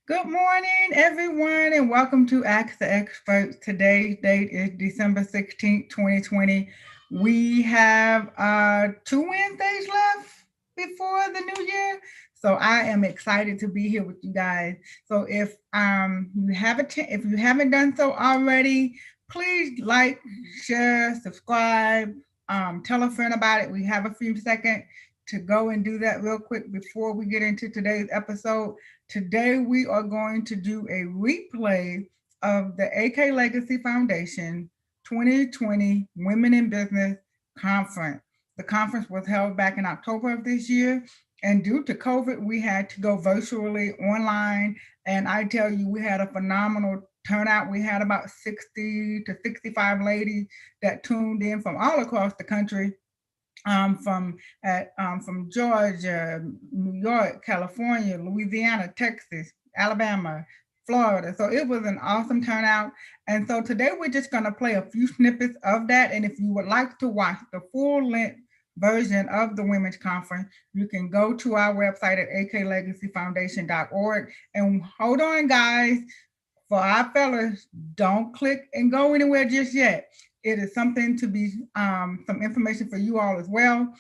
Good morning, everyone, and welcome to Ask the Experts. Today's date is December 16th, 2020. We have 2 Wednesdays left before the new year. So I am excited to be here with you guys. So if you haven't done so already, please like, share, subscribe, tell a friend about it. We have a few seconds to go and do that real quick before we get into today's episode. Today, we are going to do a replay of the AK Legacy Foundation 2020 Women in Business Conference. The conference was held back in October of this year, and due to COVID, we had to go virtually online. And I tell you, we had a phenomenal turnout. We had about 60 to 65 ladies that tuned in from all across the country, from Georgia, New York, California, Louisiana, Texas, Alabama, Florida. So it was an awesome turnout. And so today we're just going to play a few snippets of that. And if you would like to watch the full length version of the Women's Conference, you can go to our website at aklegacyfoundation.org. And hold on, guys, for our fellas, don't click and go anywhere just yet. It is something to be some information for you all as well.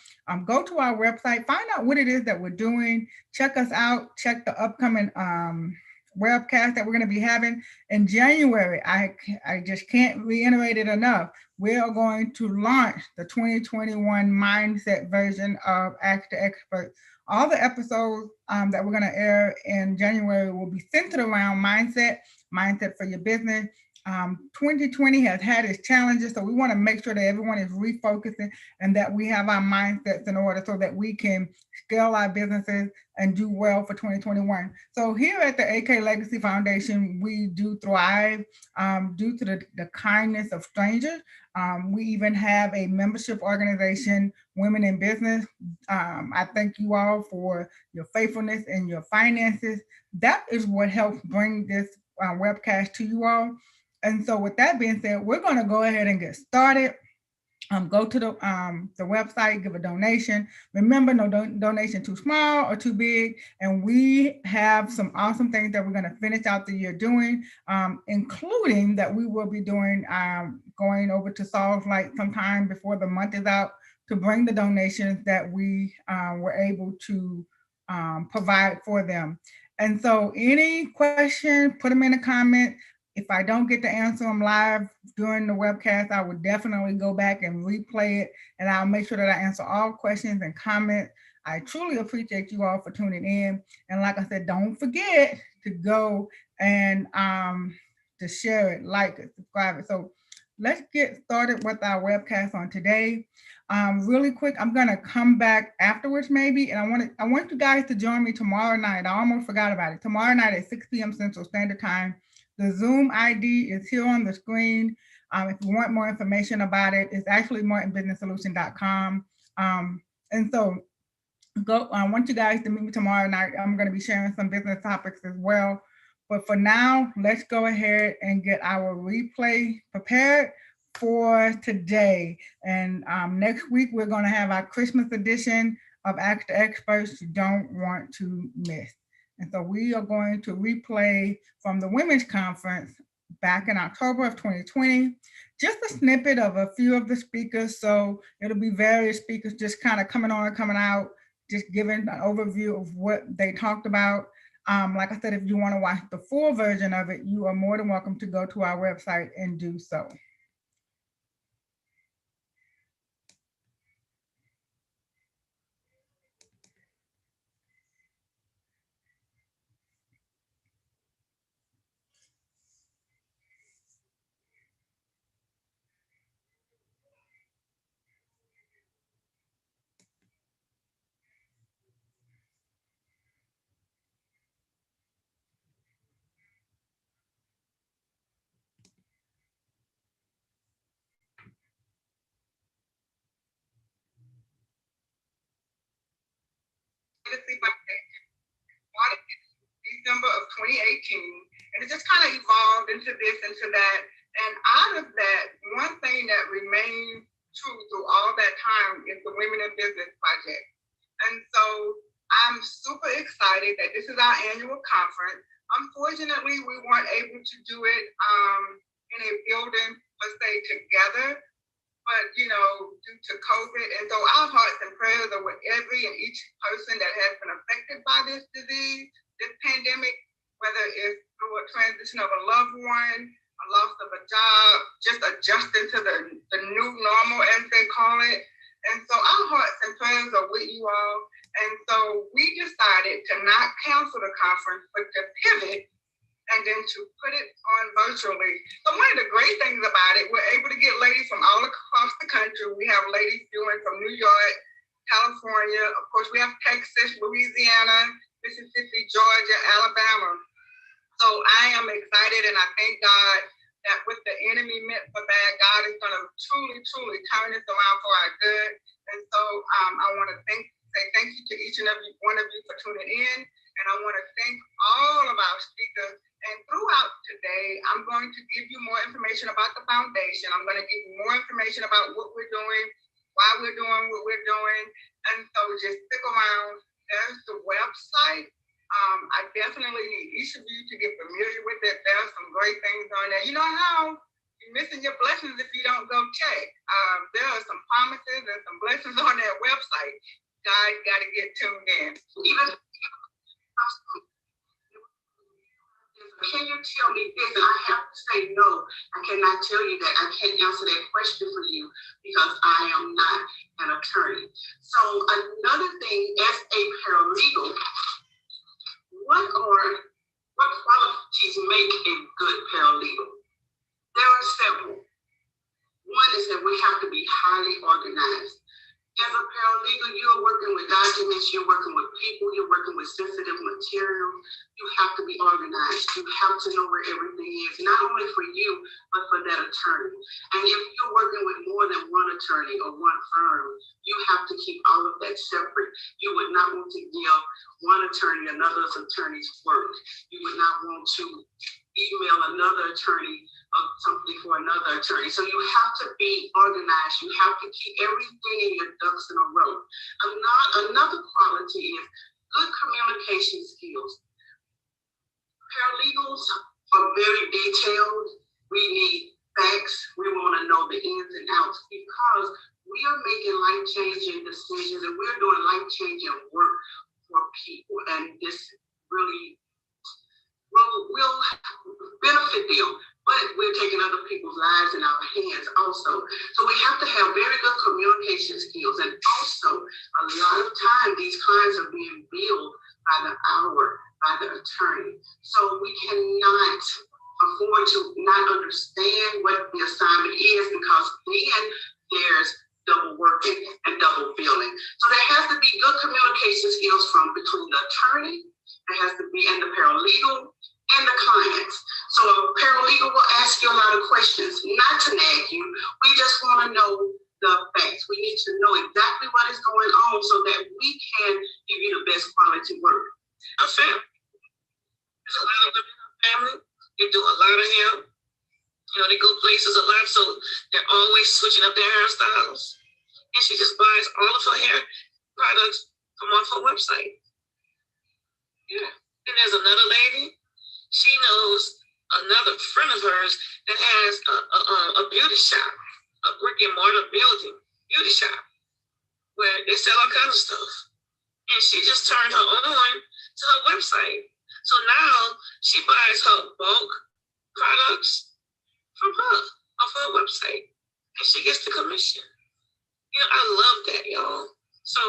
Go to our website, find out what it is that we're doing. Check us out. Check the upcoming webcast that we're going to be having in January. I just can't reiterate it enough. We are going to launch the 2021 mindset version of Ask the Expert. All the episodes that we're going to air in January will be centered around mindset for your business. 2020 has had its challenges, so we want to make sure that everyone is refocusing and that we have our mindsets in order so that we can scale our businesses and do well for 2021. So here at the AK Legacy Foundation, we do thrive due to the kindness of strangers. We even have a membership organization, Women in Business. I thank you all for your faithfulness and your finances. That is what helps bring this webcast to you all. And so, with that being said, we're going to go ahead and get started. Go to the website, give a donation. Remember, no donation too small or too big. And we have some awesome things that we're going to finish out the year doing, including that we will be doing going over to Solve Light sometime before the month is out to bring the donations that we were able to provide for them. And so, any questions, put them in the comment. If I don't get to answer them live during the webcast, I would definitely go back and replay it, and I'll make sure that I answer all questions and comments. I truly appreciate you all for tuning in. And like I said, don't forget to go and to share it, like it, subscribe it. So let's get started with our webcast on today. Really quick, I'm gonna come back afterwards maybe, and I want you guys to join me tomorrow night. I almost forgot about it. Tomorrow night at 6 p.m. Central Standard Time. The Zoom ID is here on the screen. If you want more information about it, it's actually mortonbusinesssolution.com. And so I want you guys to meet me tomorrow night. I'm going to be sharing some business topics as well. But for now, let's go ahead and get our replay prepared for today. And next week, we're going to have our Christmas edition of Ask the Experts you don't want to miss. And so we are going to replay from the Women's Conference back in October of 2020, just a snippet of a few of the speakers. So it'll be various speakers just kind of coming on, coming out, just giving an overview of what they talked about. Like I said, if you want to watch the full version of it, you are more than welcome to go to our website and do so. December of 2018, and it just kind of evolved into this, into that. And out of that, one thing that remained true through all that time is the Women in Business Project. And so I'm super excited that this is our annual conference. Unfortunately, we weren't able to do it in a building, let's say, together. But, due to COVID, and so our hearts and prayers are with every and each person that has been affected by this disease, this pandemic, whether it's through a transition of a loved one, a loss of a job, just adjusting to the new normal, as they call it. And so our hearts and prayers are with you all. And so we decided to not cancel the conference, but to pivot and then to put it on virtually. So one of the great things about it, we're able to get ladies from all across the country. We have ladies doing from New York, California. Of course, we have Texas, Louisiana, Mississippi, Georgia, Alabama. So I am excited, and I thank God that with the enemy meant for bad, God is going to truly, truly turn this around for our good. And so I want to say thank you to each and every one of you for tuning in. And I want to thank all of our speakers. And throughout today, I'm going to give you more information about the foundation. I'm going to give you more information about what we're doing, why we're doing what we're doing. And so just stick around. There's the website. I definitely need each of you to get familiar with it. There are some great things on there. You know how you're missing your blessings if you don't go check. There are some promises and some blessings on that website. Guys got to get tuned in. Even can you tell me this? And I have to say no. I cannot tell you that. I can't answer that question for you because I am not an attorney. So another thing, as a paralegal, what qualities make a good paralegal? There are several. One is that we have to be highly organized. As a paralegal, you're working with documents, you're working with people, you're working with sensitive material. You have to be organized. You have to know where everything is, not only for you, but for that attorney. And if you're working with more than one attorney or one firm, you have to keep all of that separate. You would not want to give one attorney another attorney's work. You would not want to email another attorney of something for another attorney. So you have to be organized. You have to keep everything in your ducks in a row. Another quality is good communication skills. Paralegals are very detailed. We need facts. We want to know the ins and outs because we are making life-changing decisions and we're doing life-changing work for people. And this really will benefit them, but we're taking other people's lives in our hands also. So we have to have very good communication skills. And also, a lot of time, these clients are being billed by the hour, by the attorney. So we cannot afford to not understand what the assignment is because then there's double working and double billing. So there has to be good communication skills from between the attorney, there has to be, and the paralegal, and the clients. So a paralegal will ask you a lot of questions, not to nag you. We just want to know the facts. We need to know exactly what is going on so that we can give you the best quality work. A family. There's a lot of them in our family. They do a lot of hair. They go places a lot, so they're always switching up their hairstyles. And she just buys all of her hair products from off her website. Yeah. And there's another lady. She knows another friend of hers that has a beauty shop, a brick and mortar building, beauty shop, where they sell all kinds of stuff. And she just turned her on to her website. So now she buys her bulk products from her, off her website. And she gets the commission. I love that, y'all. So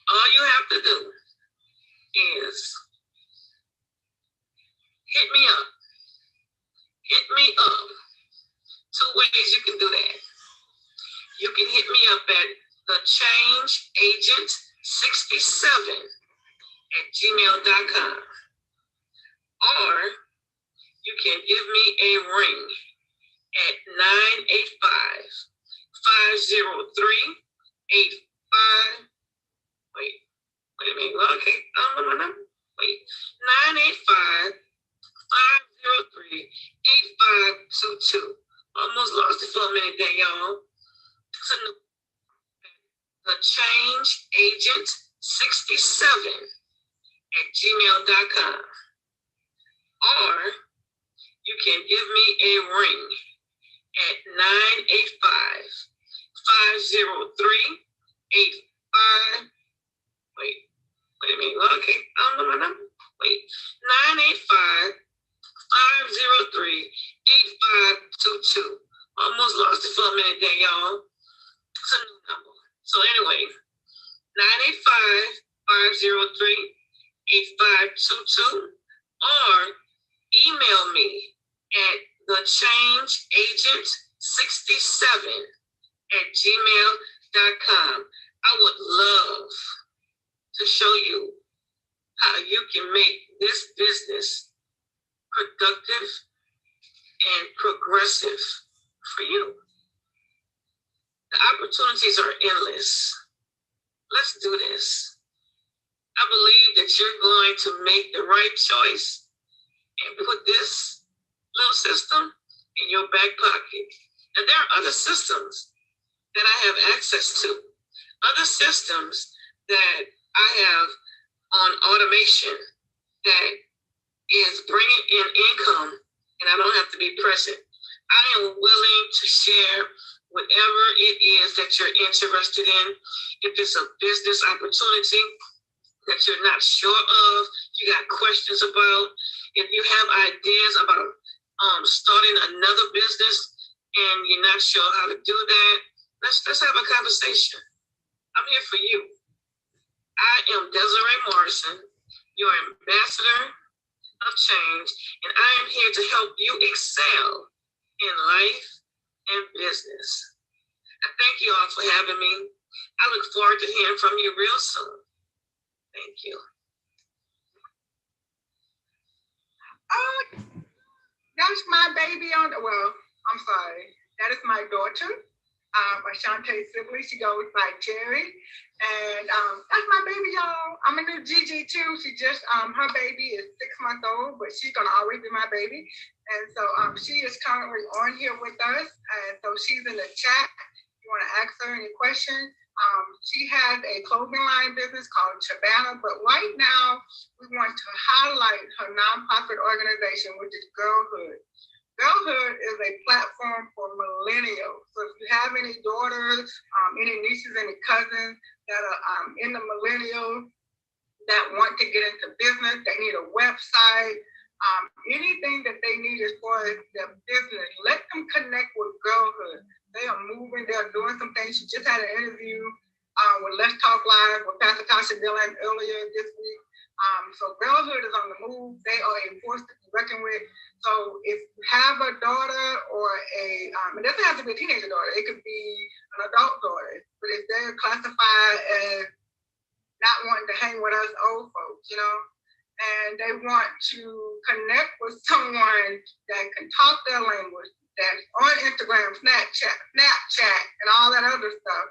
all you have to do is hit me up. Hit me up. 2 ways you can do that. You can hit me up at thechangeagent67@gmail.com. Or you can give me a ring at 985-503-85. Wait a minute. Okay. Wait. 985-503-8522. Almost lost it for a minute there, y'all. So the Change Agent 67 gmail.com. Or you can give me a ring at 985-503-85. Wait a minute. Okay, I don't know my number. Wait, 985-503-8522. Almost lost it for a minute there, y'all. It's a new number. So anyway, 985-503-8522, or email me at thechangeagent67@gmail.com. I would love to show you how you can make this business productive and progressive for you. The opportunities are endless. Let's do this. I believe that you're going to make the right choice and put this little system in your back pocket. And there are other systems that I have access to, other systems that I have on automation that is bringing in income, and I don't have to be present. I am willing to share whatever it is that you're interested in. If it's a business opportunity that you're not sure of, you got questions about, if you have ideas about starting another business and you're not sure how to do that, let's have a conversation. I'm here for you. I am Desiree Morrison, your ambassador of change, and I am here to help you excel in life and business. I thank you all for having me. I look forward to hearing from you real soon. Thank you. That's my baby on the, well, I'm sorry. That is my daughter, Ashante Sibley. She goes by Cherry. And that's my baby, y'all. I'm a new Gigi too. She just, her baby is 6 months old, but she's gonna always be my baby. And so she is currently on here with us. And so she's in the chat. If you wanna ask her any questions. She has a clothing line business called Chabana, but right now we want to highlight her nonprofit organization, which is Girlhood. Girlhood is a platform for millennials. So if you have any daughters, any nieces, any cousins that are in the millennials that want to get into business, they need a website, anything that they need as far as their business, let them connect with Girlhood. They are moving, they're doing some things. She just had an interview with Let's Talk Live with Pastor Tasha Dillon earlier this week. So Girlhood is on the move. They are a force to be reckoned with. So if you have a daughter or it doesn't have to be a teenager daughter, it could be an adult daughter, but if they're classified as not wanting to hang with us old folks, and they want to connect with someone that can talk their language, that's on Instagram, Snapchat, and all that other stuff,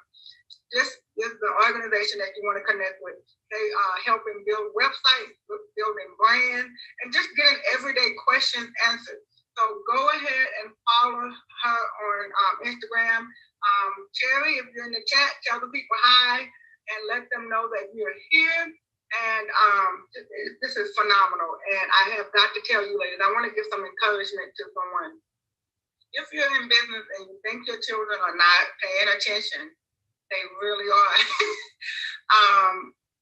this is the organization that you want to connect with. They are helping build websites, building brands, and just getting everyday questions answered. So go ahead and follow her on Instagram. Cherry, if you're in the chat, tell the people hi and let them know that you're here. And this is phenomenal. And I have got to tell you, ladies, I want to give some encouragement to someone. If you're in business and you think your children are not paying attention, they really are.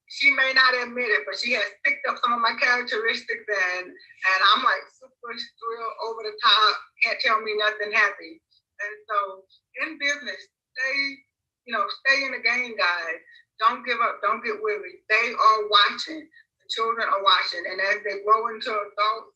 She may not admit it, but she has picked up some of my characteristics, and I'm like super thrilled, over the top, can't tell me nothing, happy. And so in business, stay in the game, guys. Don't give up, don't get weary. They are watching. The children are watching, and as they grow into adults,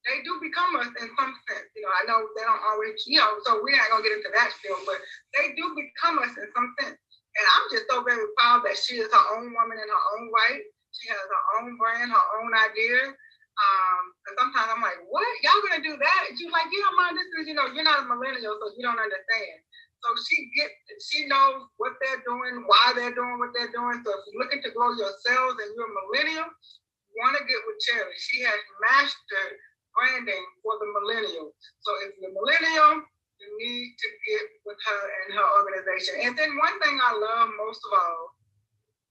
they do become us in some sense. I know they don't always, so we're not gonna get into that still, but they do become us in some sense. And I'm just so very proud that she is her own woman in her own right. She has her own brand, her own ideas. And sometimes I'm like, what? Y'all gonna do that? And she's like, yeah, Mom, this is, you're not a millennial, so you don't understand. So she knows what they're doing, why they're doing what they're doing. So if you're looking to grow yourselves and you're a millennial, you want to get with Cherry. She has mastered branding for the millennial. So if you're a millennial, you need to get with her and her organization. And then one thing I love most of all,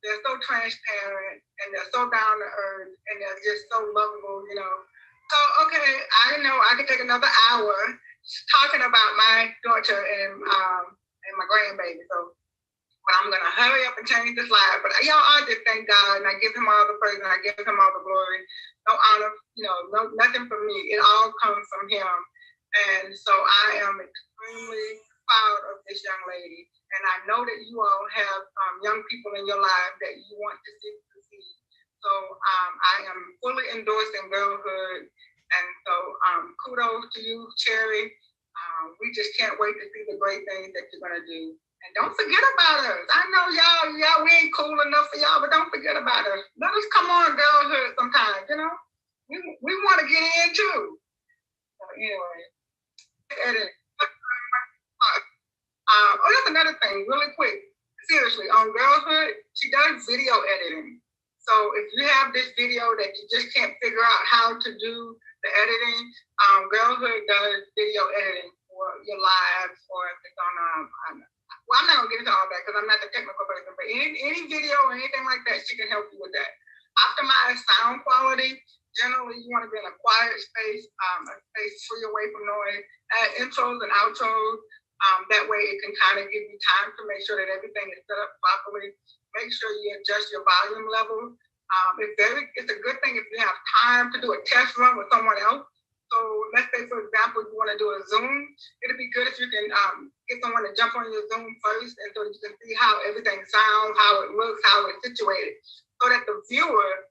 they're so transparent and they're so down to earth and they're just so lovable, you know. So, okay, I know I could take another hour talking about my daughter and my grandbaby. So, but I'm going to hurry up and change this live. But y'all, I just thank God and I give him all the praise and I give him all the glory. No honor, you know, nothing from me. It all comes from him. And so I am extremely proud of this young lady. And I know that you all have young people in your life that you want to see succeed. So I am fully endorsing girlhood. And so kudos to you, Cherry. We just can't wait to see the great things that you're going to do. And don't forget about us. I know y'all, we ain't cool enough for y'all, but don't forget about us. Let us come on girlhood sometimes, you know? We want to get in too. So anyway, edit. That's another thing, really quick. Seriously, on girlhood, she does video editing. So if you have this video that you just can't figure out how to do the editing, girlhood does video editing for your lives, or if it's on well, I'm not gonna get into all that because I'm not the technical person, but any video or anything like that, she can help you with that. Optimize sound quality. Generally, you want to be in a quiet space, a space free away from noise. Add intros and outros. That way, it can kind of give you time to make sure that everything is set up properly. Make sure you adjust your volume level. It's a good thing if you have time to do a test run with someone else. So let's say, for example, you want to do a Zoom. It'd be good if you can get someone to jump on your Zoom first, and so you can see how everything sounds, how it looks, how it's situated, so that the viewer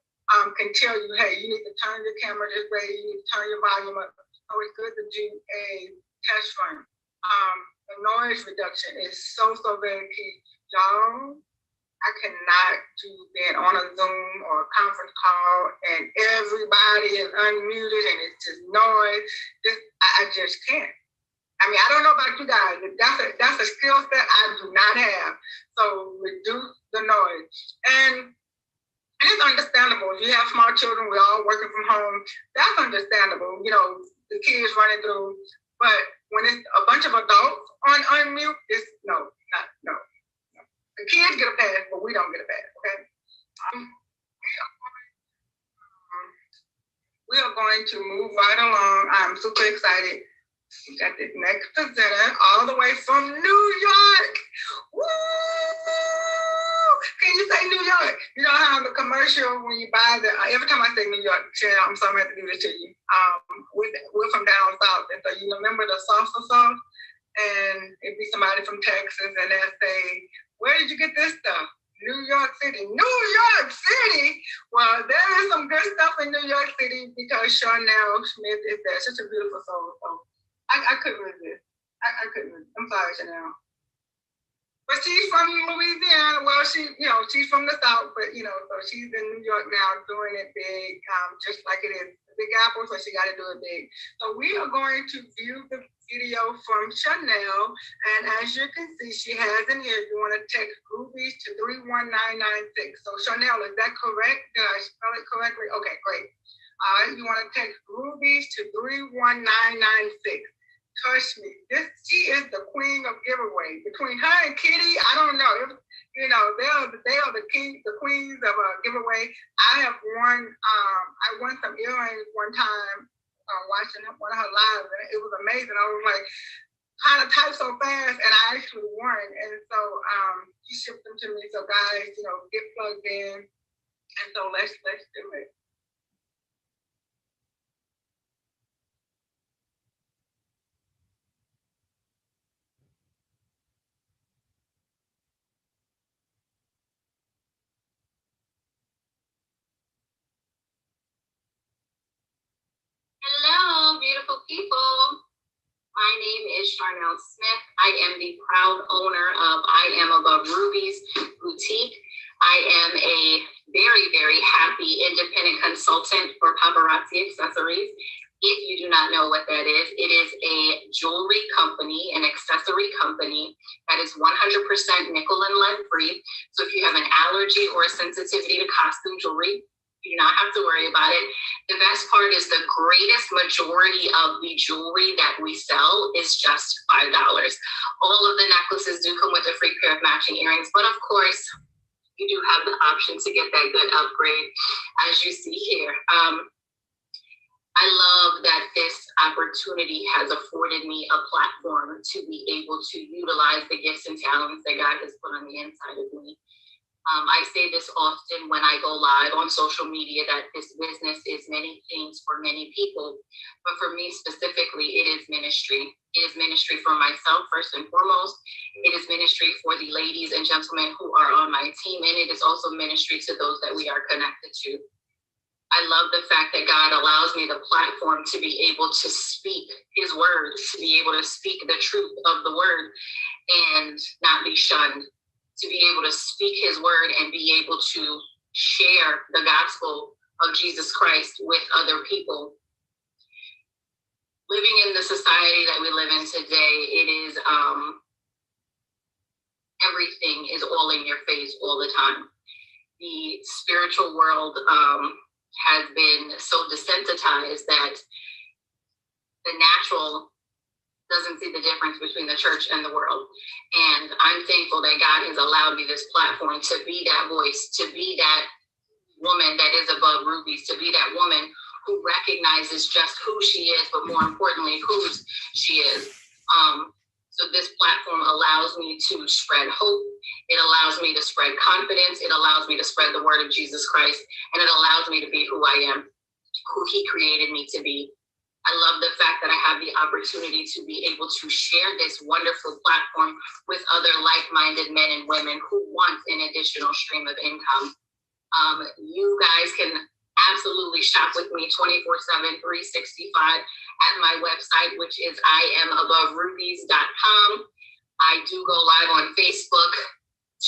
can tell you, hey, you need to turn your camera this way, you need to turn your volume up. So it's good to do a test run. The noise reduction is so very key. Y'all, I cannot do that on a Zoom or a conference call and everybody is unmuted and it's just noise. I just can't. I mean, I don't know about you guys. That's a skill set I do not have. So reduce the noise. And it's understandable. If you have small children, we're all working from home. That's understandable. You know, the kids running through. But when it's a bunch of adults on unmute, it's no. The kids get a pass, but we don't get a pass, okay? We are going to move right along. I'm super excited. We got this next presenter all the way from New York. Woo! Can you say New York? You know how in the commercial when you buy every time I say New York, I'm sorry I have to do this to you. We're from down south, and so you remember the salsa sauce? And it'd be somebody from Texas, and they'll say, where did you get this stuff? New York City. New York City? Well, there is some good stuff in New York City because Chanel Smith is there. Such a beautiful soul. So I couldn't resist. I couldn't resist. I'm sorry, Chanel. But she's from Louisiana. Well, she's from the South, but, so she's in New York now doing it big, just like it is the Big Apple, so she got to do it big. So we are going to view the video from Chanel, and as you can see, she has in here, you want to text Rubies to 31996. So Chanel, is that correct? Did I spell it correctly? Okay, great. All right, you want to text Rubies to 31996. Trust me, she is the queen of giveaway. Between her and Kitty, I don't know. They are the queens of a giveaway. I have won. I won some earrings one time watching one of her lives, and it was amazing. I was like, trying to type so fast, and I actually won. And so she shipped them to me. So guys, get plugged in. And so let's do it. Hello, beautiful people. My name is Charnel Smith. I am the proud owner of I Am Above Rubies Boutique. I am a very, very happy independent consultant for paparazzi accessories. If you do not know what that is, it is a jewelry company, an accessory company that is 100% nickel and lead free. So if you have an allergy or a sensitivity to costume jewelry, you do not have to worry about it. The best part is the greatest majority of the jewelry that we sell is just $5. All of the necklaces do come with a free pair of matching earrings, but of course, you do have the option to get that good upgrade, as you see here. I love that this opportunity has afforded me a platform to be able to utilize the gifts and talents that God has put on the inside of me. I say this often when I go live on social media, that this business is many things for many people, but for me specifically, it is ministry. It is ministry for myself, first and foremost. It is ministry for the ladies and gentlemen who are on my team, and it is also ministry to those that we are connected to. I love the fact that God allows me the platform to be able to speak his word, to be able to speak the truth of the word and not be shunned, to be able to speak his word and be able to share the gospel of Jesus Christ with other people. Living in the society that we live in today, it is everything is all in your face all the time. The spiritual world has been so desensitized that the natural doesn't see the difference between the church and the world. And I'm thankful that God has allowed me this platform to be that voice, to be that woman that is above rubies, to be that woman who recognizes just who she is, but more importantly, whose she is. So this platform allows me to spread hope. It allows me to spread confidence. It allows me to spread the word of Jesus Christ. And it allows me to be who I am, who he created me to be. I love the fact that I have the opportunity to be able to share this wonderful platform with other like-minded men and women who want an additional stream of income. You guys can absolutely shop with me 24/7, 365 at my website, which is IamAboveRubies.com. I do go live on Facebook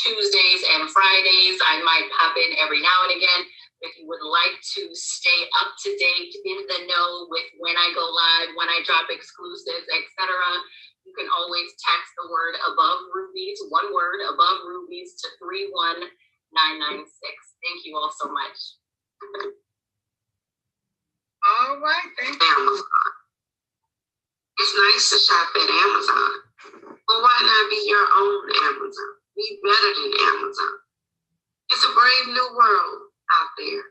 Tuesdays and Fridays. I might pop in every now and again. If you would like to stay up to date, in the know with when I go live, when I drop exclusives, etc., you can always text the word above rubies, one word, above rubies, to 31996. Thank you all so much. All right, thank you. Amazon. It's nice to shop at Amazon, but why not be your own Amazon? Be better than Amazon. It's a brave new world out there,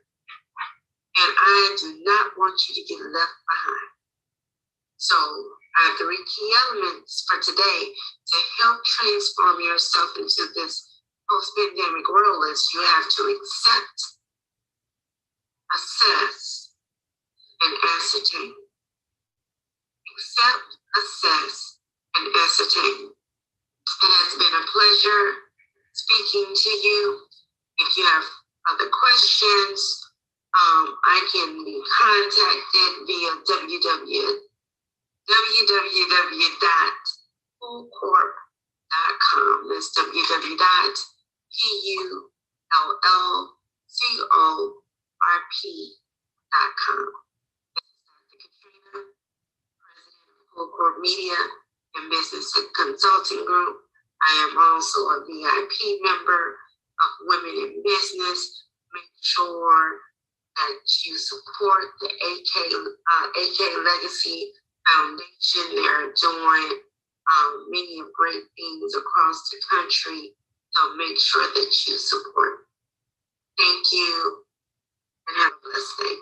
and I do not want you to get left behind. So I have 3 key elements for today to help transform yourself into this post-pandemic world. Is you have to accept, assess, and ascertain. Accept, assess, and ascertain. It has been a pleasure speaking to you. If you have other questions, I can be contacted via www.pullcorp.com. That's www.pullcorp.com. Katrina, President of Pull Corp Media and Business Consulting Group. I am also a VIP member of Women in Business. Make sure that you support the AK Legacy Foundation. They're doing many great things across the country, so make sure that you support. Thank you, and have a blessed day.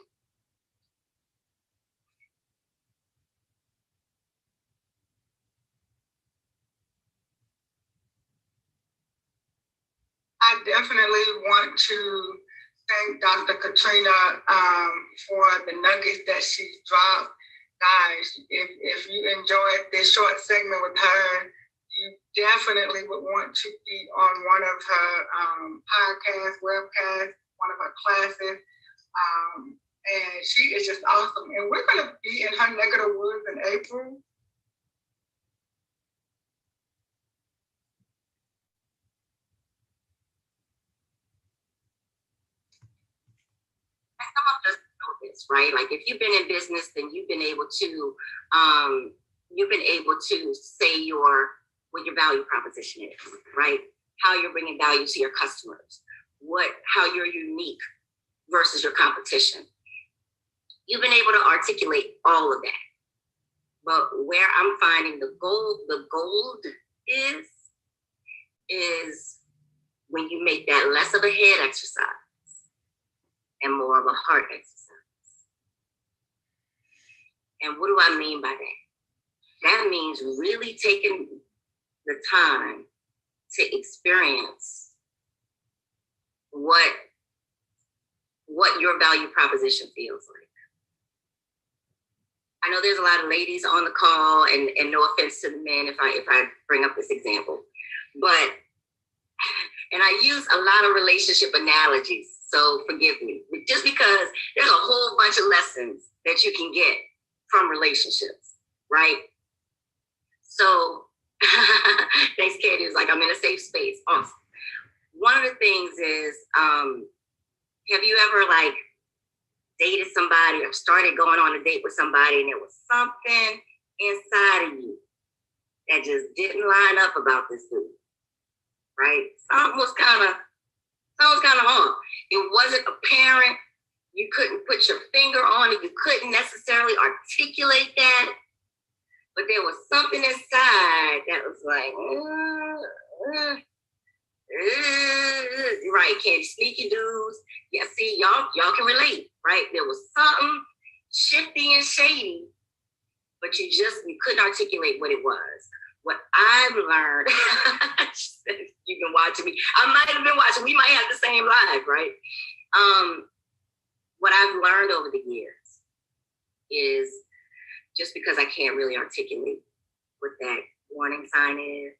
I definitely want to thank Dr. Katrina for the nuggets that she dropped. Guys, if you enjoyed this short segment with her, you definitely would want to be on one of her podcasts, webcasts, one of her classes. And she is just awesome. And we're going to be in her neck of the woods in April. Right? Like if you've been in business, then you've been able to say what your value proposition is, right? How you're bringing value to your customers, how you're unique versus your competition. You've been able to articulate all of that. But where I'm finding the gold is when you make that less of a head exercise and more of a heart exercise. And what do I mean by that? That means really taking the time to experience what your value proposition feels like. I know there's a lot of ladies on the call, and no offense to the men if I bring up this example, but, and I use a lot of relationship analogies, so forgive me, just because there's a whole bunch of lessons that you can get from relationships, right? So, thanks, Katie. It's like, I'm in a safe space. Awesome. One of the things is, have you ever like dated somebody or started going on a date with somebody and there was something inside of you that just didn't line up about this dude, right? Something was kind of off. It wasn't apparent. You couldn't put your finger on it. You couldn't necessarily articulate that. But there was something inside that was like, right, Candy, sneaky dudes. Yeah, see, y'all can relate, right? There was something shifty and shady, but you couldn't articulate what it was. What I've learned, you've been watching me. I might have been watching. We might have the same live, right? What I've learned over the years is just because I can't really articulate what that warning sign is,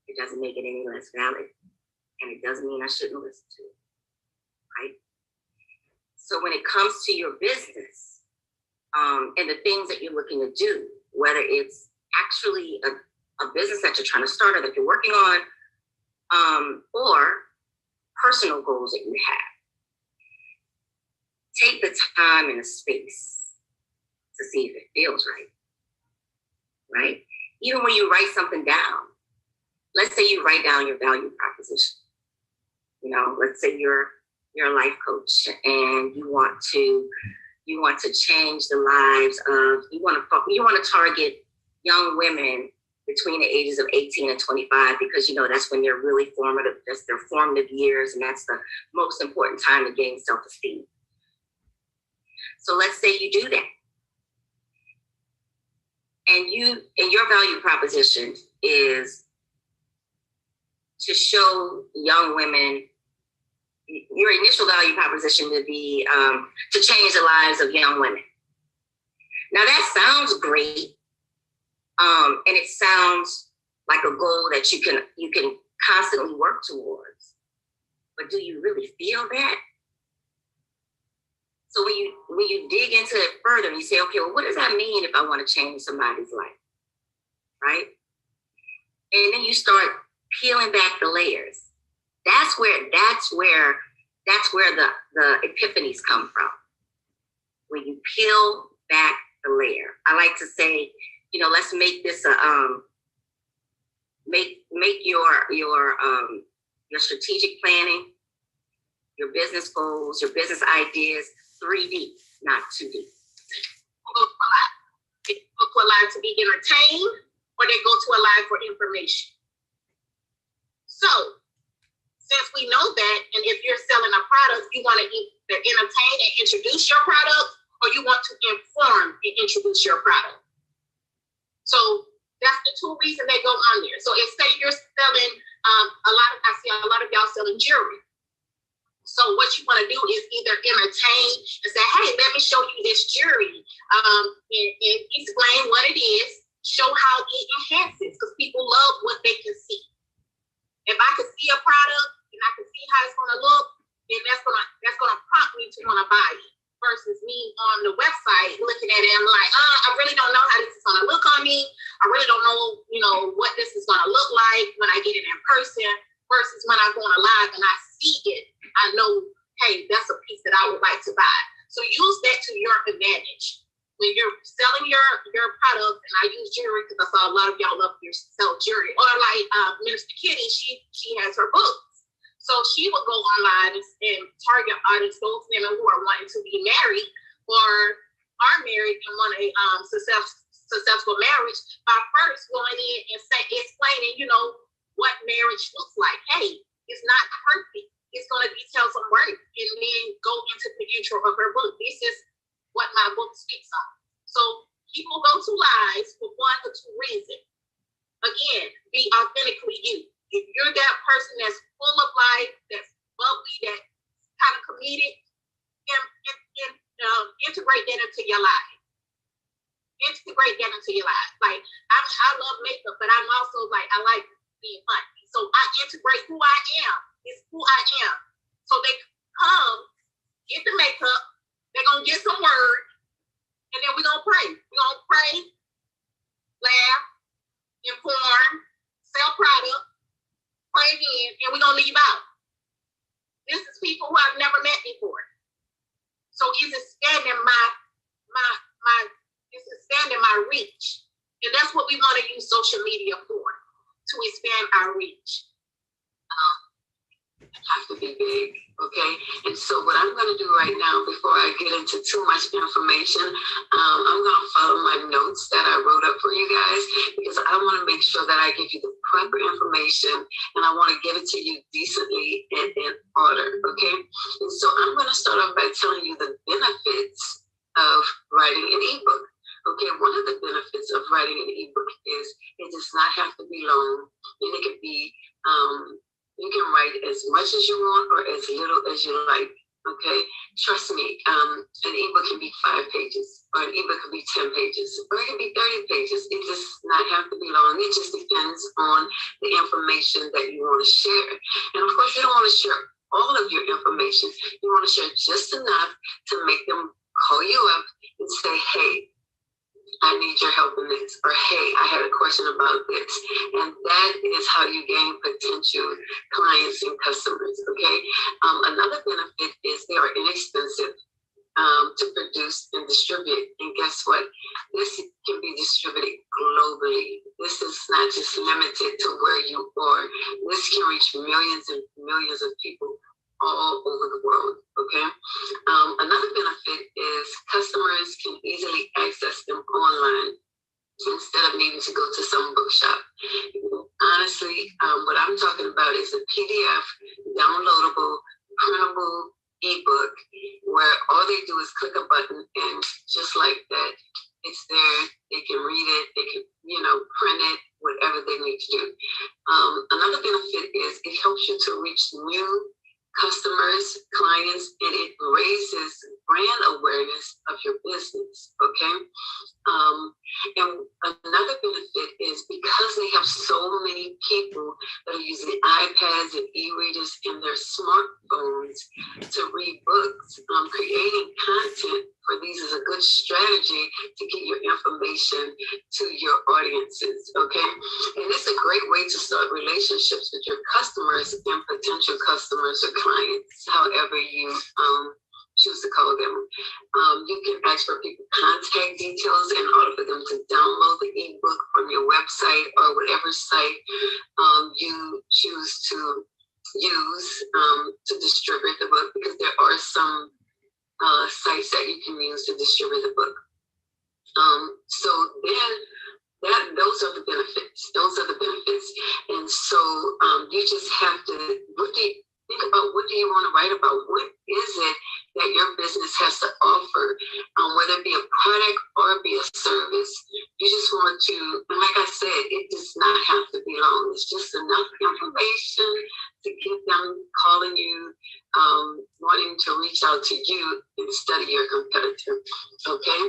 it doesn't make it any less valid. And it doesn't mean I shouldn't listen to it, right? So when it comes to your business and the things that you're looking to do, whether it's actually a business that you're trying to start or that you're working on, or personal goals that you have, take the time and the space to see if it feels right, right? Even when you write something down, let's say you write down your value proposition. You know, let's say you're a life coach and you want to change the lives of, you want to target young women between the ages of 18 and 25, because, you know, that's when they're really formative, that's their formative years, and that's the most important time to gain self-esteem. So let's say you do that. And your value proposition is to show young women, your initial value proposition would be to change the lives of young women. Now that sounds great, and it sounds like a goal that you can constantly work towards. But do you really feel that? So when you dig into it further, you say, okay, well, what does that mean if I want to change somebody's life, right? And then you start peeling back the layers. That's where the epiphanies come from. When you peel back the layer. I like to say, you know, let's make this make your strategic planning, your business goals, your business ideas 3D, not 2D. They go to a live to be entertained, or they go to a live for information. So, since we know that, and if you're selling a product, you want to either entertain and introduce your product, or you want to inform and introduce your product. So that's the two reasons they go on there. So if say you're selling I see a lot of y'all selling jewelry. So what you want to do is either entertain and say, hey, let me show you this jewelry, and explain what it is, show how it enhances, because people love what they can see. If I can see a product and I can see how it's going to look, then that's gonna prompt me to want to buy it. Versus me on the website looking at it, I'm like, I really don't know how this is going to look on me. I really don't know, you know, what this is going to look like when I get it in person. Versus when I go on a live and I see it, I know, hey, that's a piece that I would like to buy. So use that to your advantage. When you're selling your product, and I use jewelry because I saw a lot of y'all love to sell jewelry. Or like Minister Kitty, she has her books. So she will go online and target audience, those women who are wanting to be married or are married and want a successful marriage by first going in and explaining, you know, what marriage looks like. Hey, It's not perfect. It's going to detail some work and then go into the intro of her book. This is what my book speaks on. So people go to lives for one or two reasons. Again, be authentically you. If you're that person that's full of life, that's bubbly, that's kind of comedic, integrate that into your life. Integrate that into your life. Like I love makeup, but I'm also like I like being funny. So I integrate who I am. It's who I am. So they come, get the makeup, they're gonna get some word, and then we're gonna pray. We're gonna pray, laugh, inform, sell product, pray in, and we're gonna leave out. This is people who I've never met before. So it's expanding it's expanding my reach. And that's what we want to use social media for, to expand our reach. Have to be big, okay? And so what I'm going to do right now, before I get into too much information, I'm going to follow my notes that I wrote up for you guys, because I want to make sure that I give you the proper information, and I want to give it to you decently and in order, okay? And so I'm going to start off by telling you the benefits of writing an ebook. Okay, one of the benefits of writing an ebook is it does not have to be long, and it can be you can write as much as you want or as little as you like, okay? Trust me, an ebook can be 5 pages, or an ebook can be 10 pages, or it can be 30 pages. It does not have to be long. It just depends on the information that you want to share. And of course, you don't want to share all of your information. You want to share just enough to make them call you up and say, hey, I need your help in this, or hey, I had a question about this. And that is how you gain potential clients and customers, okay? Another benefit is they are inexpensive to produce and distribute. And guess what? This can be distributed globally. This is not just limited to where you are. This can reach millions and millions of people all over the world, okay? Another benefit is customers can easily access them online instead of needing to go to some bookshop. Honestly, what I'm talking about is a PDF, downloadable, printable ebook, where all they do is click a button, and just like that, it's there. They can read it, they can, print it, whatever they need to do. Another benefit is it helps you to reach new customers, clients, and it raises brand awareness of your business, okay? And another benefit is because they have so many people that are using iPads and e-readers and their smartphones to read books, creating content for these is a good strategy to get your information to your audiences, okay? And it's a great way to start relationships with your customers and potential customers or clients, however you choose to call them. You can ask for people contact details in order for them to download the ebook from your website or whatever site you choose to use to distribute the book, because there are some sites that you can use to distribute the book. So then those are the benefits. Those are the benefits. And so you just have to think about, what do you want to write about? What is it that your business has to offer, whether it be a product or be a service? You just want to, and like I said, it does not have to be long. It's just enough information to get them calling you, wanting to reach out to you instead of your competitor, okay?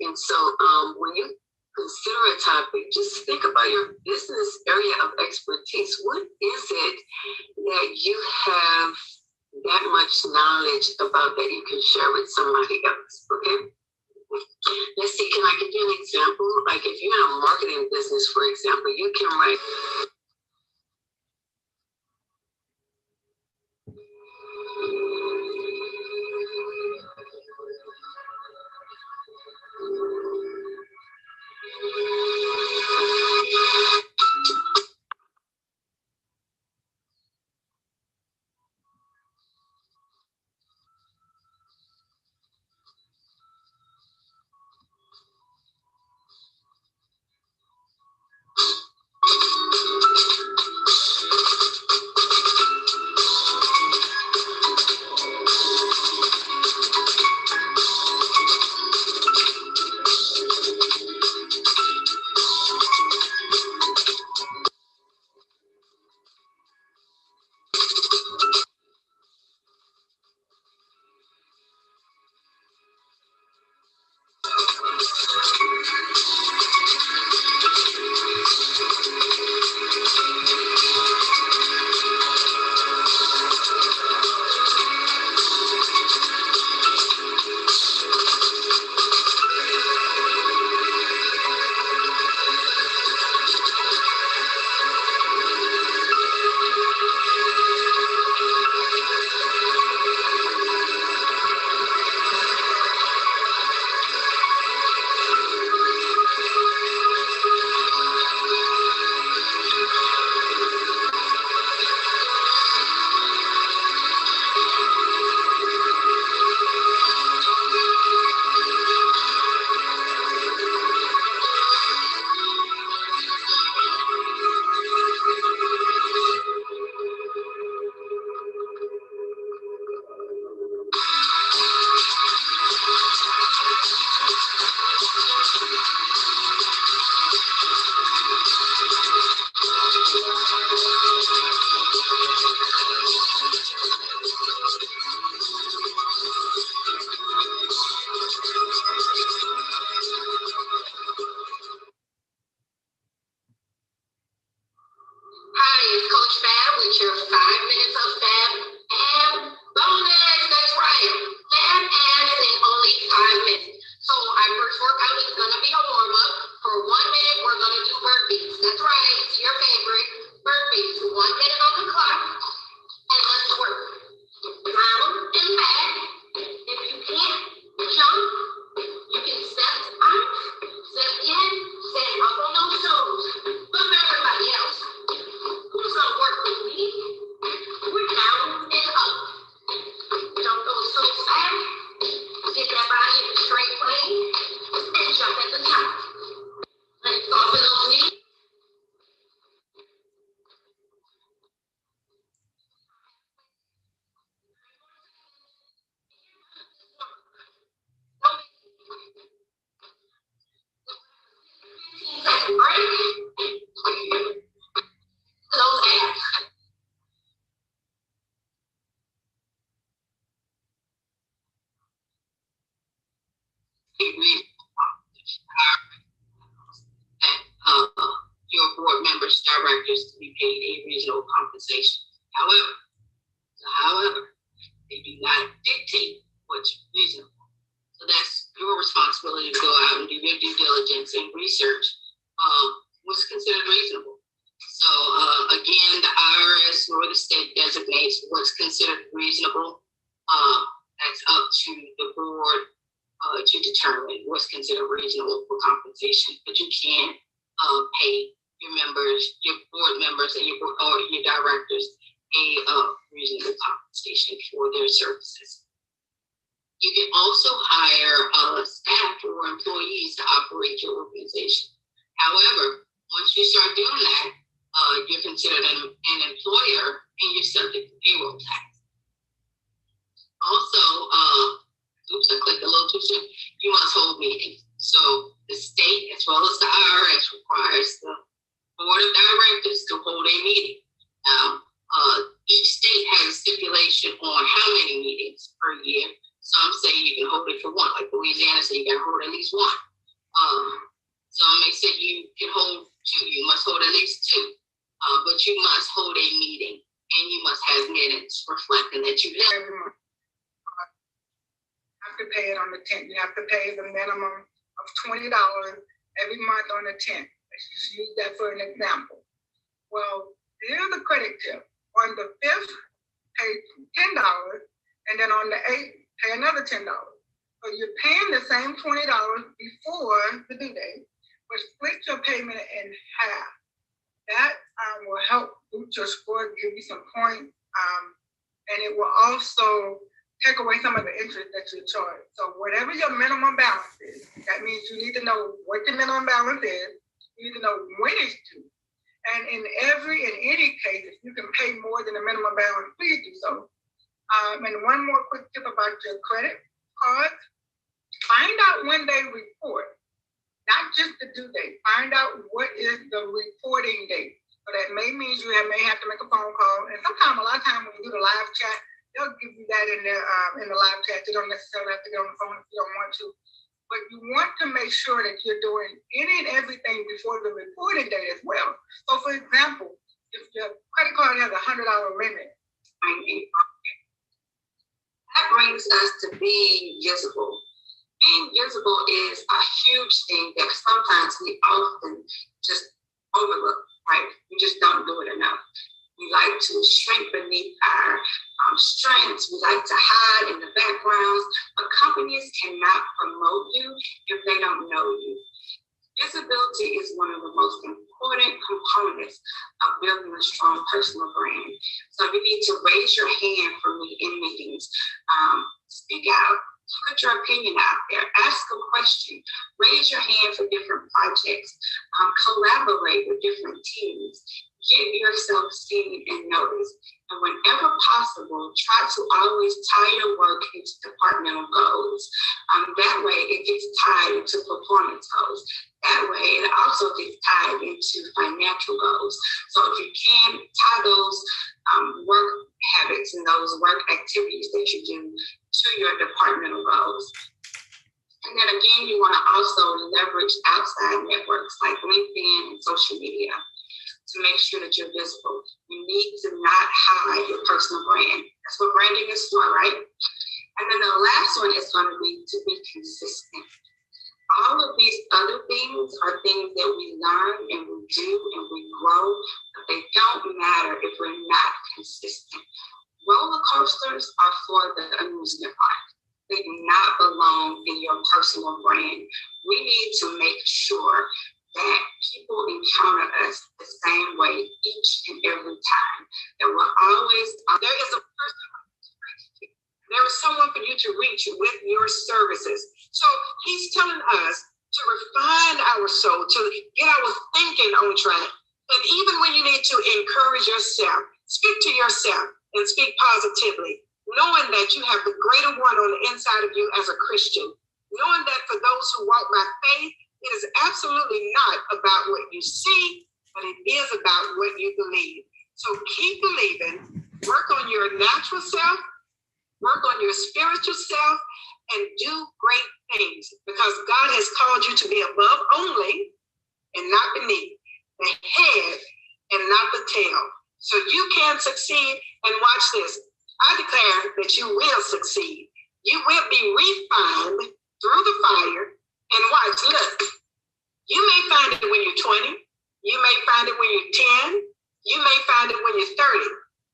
And so when you consider a topic, just think about your business area of expertise. What is it that you have that much knowledge about that you can share with somebody else, okay? Let's see, can I give you an example? Like if you're in a marketing business, for example, you can write encourage directors to be paid a reasonable compensation. However, they do not dictate what's reasonable. So that's your responsibility to go out and do your due diligence and research what's considered reasonable. So again, the IRS or the state designates what's considered reasonable. That's up to the board to determine what's considered reasonable for compensation. But you can pay your members, your board members, and your directors a reasonable compensation for their services. You can also hire staff or employees to operate your organization. However, once you start doing that, you're considered an employer and you're subject to payroll tax. Also, I clicked a little too soon. You must hold meetings. So the state, as well as the IRS, requires the board of directors to hold a meeting. Now, each state has a stipulation on how many meetings per year. Some say you can hold it for one, like Louisiana say you got to hold at least one. Some may say you can hold two. You must hold at least two, but you must hold a meeting, and you must have minutes reflecting that you have every month. To pay it on the 10th. You have to pay the minimum of $20 every month on the 10th. Let's just use that for an example. Well, here's the credit tip. On the 5th, pay $10, and then on the 8th, pay another $10. So you're paying the same $20 before the due date, but split your payment in half. That will help boost your score, give you some points, and it will also take away some of the interest that you charge. So whatever your minimum balance is, that means you need to know what your minimum balance is. You need to know when it's due. And in any case, if you can pay more than the minimum balance, please do so. And one more quick tip about your credit cards. Find out when they report, not just the due date. Find out what is the reporting date. So that may mean you may have to make a phone call. And sometimes, a lot of times when you do the live chat, they'll give you that in the live chat. You don't necessarily have to get on the phone if you don't want to. But you want to make sure that you're doing any and everything before the reporting date as well. So, for example, if your credit card has a $100 limit, that brings us to being visible. Being visible is a huge thing that sometimes we often just overlook, right? We just don't do it enough. We like to shrink beneath our strengths. We like to hide in the backgrounds, but companies cannot promote you if they don't know you. Visibility is one of the most important components of building a strong personal brand. So you need to raise your hand for me in meetings. Speak out. Put your opinion out there. Ask a question. Raise your hand for different projects. Collaborate with different teams. Get yourself seen and noticed. And whenever possible, try to always tie your work into departmental goals. That way, it gets tied into performance goals. That way, it also gets tied into financial goals. So if you can tie those work habits and those work activities that you do to your departmental goals. And then again, you want to also leverage outside networks like LinkedIn and social media to make sure that you're visible. You need to not hide your personal brand. That's what branding is for, right? And then the last one is going to be consistent. All of these other things are things that we learn and we do and we grow, but they don't matter if we're not consistent. Roller coasters are for the amusement park. They do not belong in your personal brand. We need to make sure that people encounter us the same way each and every time. That we're always, there is a person, there is someone for you to reach with your services. So he's telling us to refine our soul, to get our thinking on track. And even when you need to encourage yourself, speak to yourself and speak positively, knowing that you have the greater one on the inside of you as a Christian, knowing that for those who walk by faith, it is absolutely not about what you see, but it is about what you believe. So keep believing, work on your natural self, work on your spiritual self, and do great things because God has called you to be above only and not beneath, the head and not the tail. So you can succeed, and watch this. I declare that you will succeed. You will be refined through the fire, and watch, look, you may find it when you're 20, you may find it when you're 10, you may find it when you're 30.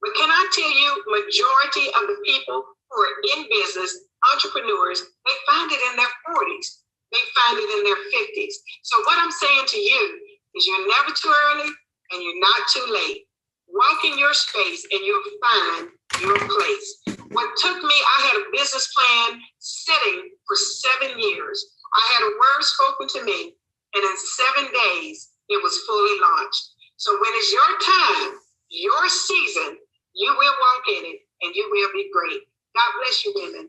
But can I tell you, majority of the people who are in business, entrepreneurs, they find it in their 40s. They find it in their 50s. So what I'm saying to you is you're never too early and you're not too late. Walk in your space and you'll find your place. What took me, I had a business plan sitting for 7 years. I had a word spoken to me, and in 7 days, it was fully launched. So when it's your time, your season, you will walk in it and you will be great. God bless you, women.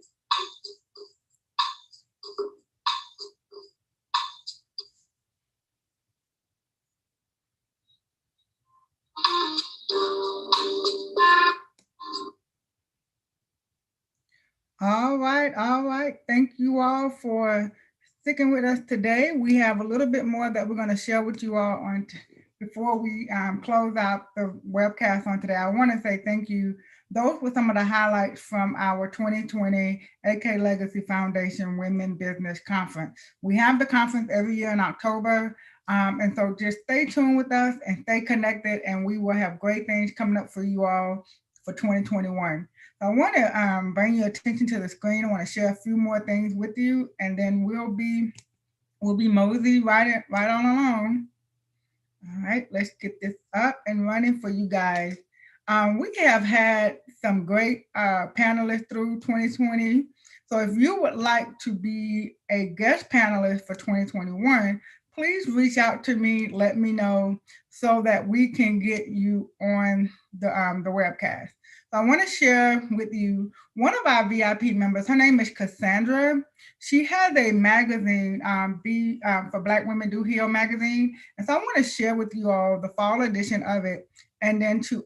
All right, all right. Thank you all for sticking with us today. We have a little bit more that we're going to share with you all on before we close out the webcast on today. I want to say thank you. Those were some of the highlights from our 2020 AK Legacy Foundation Women Business Conference. We have the conference every year in October. And so just stay tuned with us and stay connected, and we will have great things coming up for you all for 2021. I want to bring your attention to the screen. I want to share a few more things with you, and then we'll be mosey right on along. All right, let's get this up and running for you guys. We have had some great panelists through 2020. So if you would like to be a guest panelist for 2021, please reach out to me, let me know so that we can get you on the webcast. So I want to share with you one of our VIP members. Her name is Cassandra. She has a magazine, for Black Women Do Heal magazine. And so I want to share with you all the fall edition of it, and then to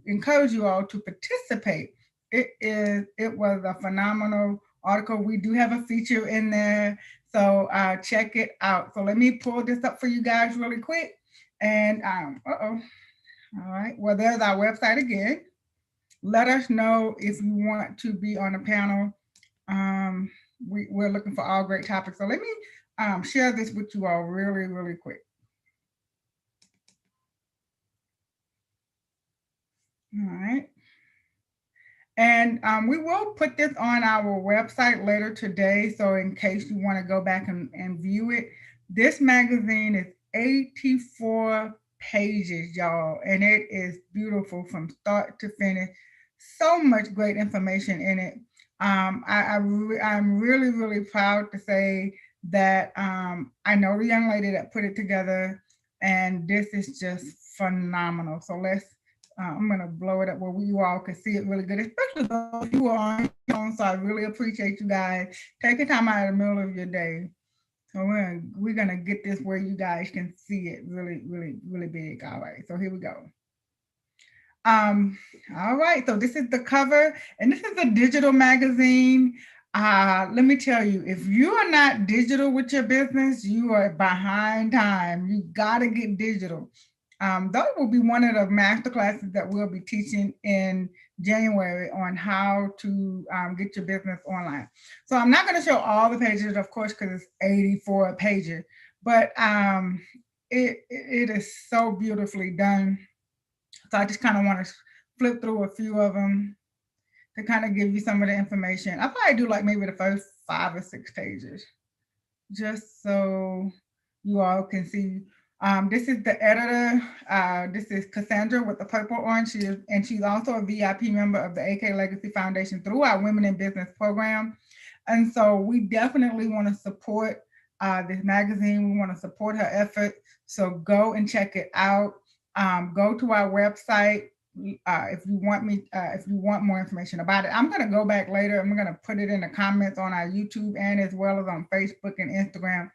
encourage you all to participate. It was a phenomenal article. We do have a feature in there, so check it out. So let me pull this up for you guys really quick. And all right, well, there's our website again. Let us know if you want to be on a panel. We're looking for all great topics. So let me share this with you all really, really quick. All right. And we will put this on our website later today. So in case you want to go back and view it, this magazine is 84 pages, y'all, and it is beautiful from start to finish. So much great information in it. I'm really, really proud to say that I know the young lady that put it together, and this is just phenomenal. So let's, I'm gonna blow it up where you all can see it really good, especially those who are on your phone. So I really appreciate you guys taking time out of the middle of your day. So we're gonna get this where you guys can see it really, really, really big. All right, so here we go. All right, so this is the cover, and this is a digital magazine. Let me tell you, if you are not digital with your business, you are behind time. You gotta get digital. That will be one of the master classes that we'll be teaching in January on how to get your business online. So I'm not going to show all the pages, of course, because it's 84 pages, but it is so beautifully done. So I just kind of want to flip through a few of them to kind of give you some of the information. I'll probably do like maybe the first 5 or 6 pages, just so you all can see. This is the editor. This is Cassandra with the purple orange, and she's also a VIP member of the AK Legacy Foundation through our Women in Business program. And so we definitely want to support this magazine. We want to support her effort. So go and check it out. Go to our website if you want more information about it. I'm going to go back later. I'm going to put it in the comments on our YouTube and as well as on Facebook and Instagram.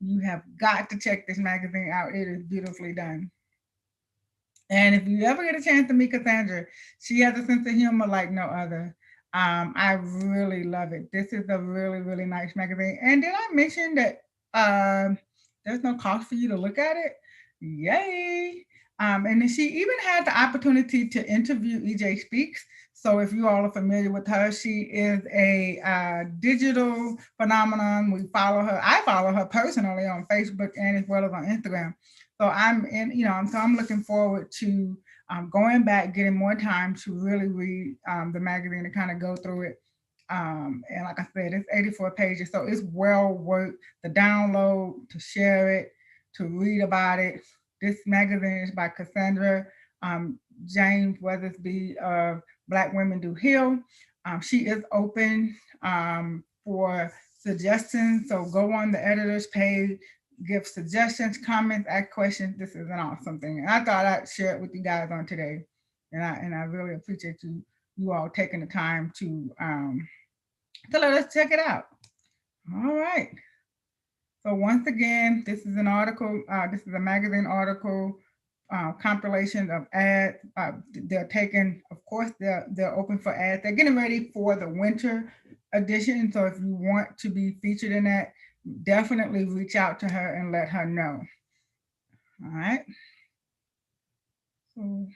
You have got to check this magazine out. It is beautifully done. And if you ever get a chance to meet Cassandra, she has a sense of humor like no other. I really love it. This is a really, really nice magazine. And did I mention that there's no cost for you to look at it? Yay. And then she even had the opportunity to interview EJ Speaks. So if you all are familiar with her, she is a digital phenomenon. We follow her. I follow her personally on Facebook and as well as on Instagram. So I'm looking forward to going back, getting more time to really read the magazine and kind of go through it. And like I said, it's 84 pages, so it's well worth the download, to share it, to read about it. This magazine is by Cassandra James Weathersby of Black Women Do Heal. She is open for suggestions, so go on the editor's page, give suggestions, comments, ask questions. This is an awesome thing, and I thought I'd share it with you guys on today. And I really appreciate you all taking the time to let us check it out. All right. So once again, this is an article. This is a magazine article compilation of ads. They're taking, of course, they're open for ads. They're getting ready for the winter edition. So if you want to be featured in that, definitely reach out to her and let her know. All right. So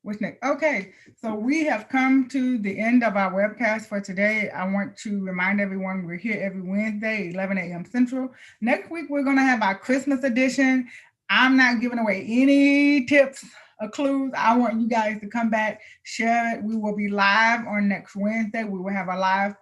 what's next? Okay, so we have come to the end of our webcast for today. I want to remind everyone we're here every Wednesday, 11 a.m. Central. Next week, we're going to have our Christmas edition. I'm not giving away any tips or clues. I want you guys to come back, share it. We will be live on next Wednesday. We will have a live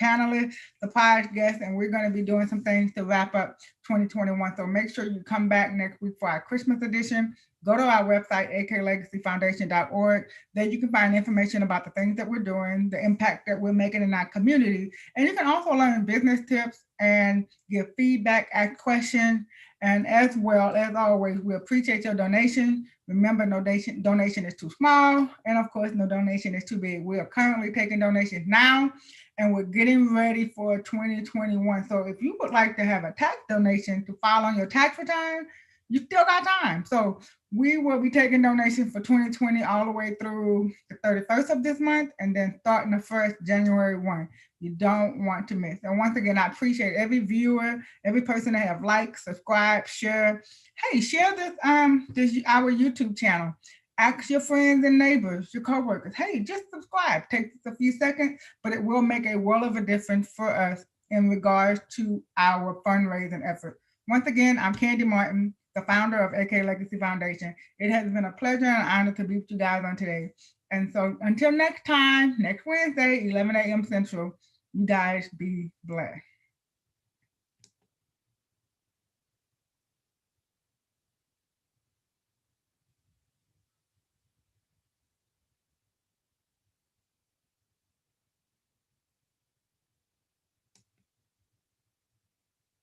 panelist, surprise guest, and we're going to be doing some things to wrap up 2021. So make sure you come back next week for our Christmas edition. Go to our website, aklegacyfoundation.org. There you can find information about the things that we're doing, the impact that we're making in our community. And you can also learn business tips and give feedback, ask questions. And as well, as always, we appreciate your donation. Remember, no donation is too small. And of course, no donation is too big. We are currently taking donations now, and we're getting ready for 2021. So if you would like to have a tax donation to file on your tax return, you still got time. So we will be taking donations for 2020 all the way through the 31st of this month, and then starting the 1st, January 1. You don't want to miss. And once again, I appreciate every viewer, every person that have liked, subscribed, share. Hey, share this our YouTube channel. Ask your friends and neighbors, your coworkers. Hey, just subscribe. Takes a few seconds, but it will make a world of a difference for us in regards to our fundraising effort. Once again, I'm Candy Martin, the founder of AK Legacy Foundation. It has been a pleasure and an honor to be with you guys on today. And so until next time, next Wednesday, 11 a.m. Central, you guys be blessed.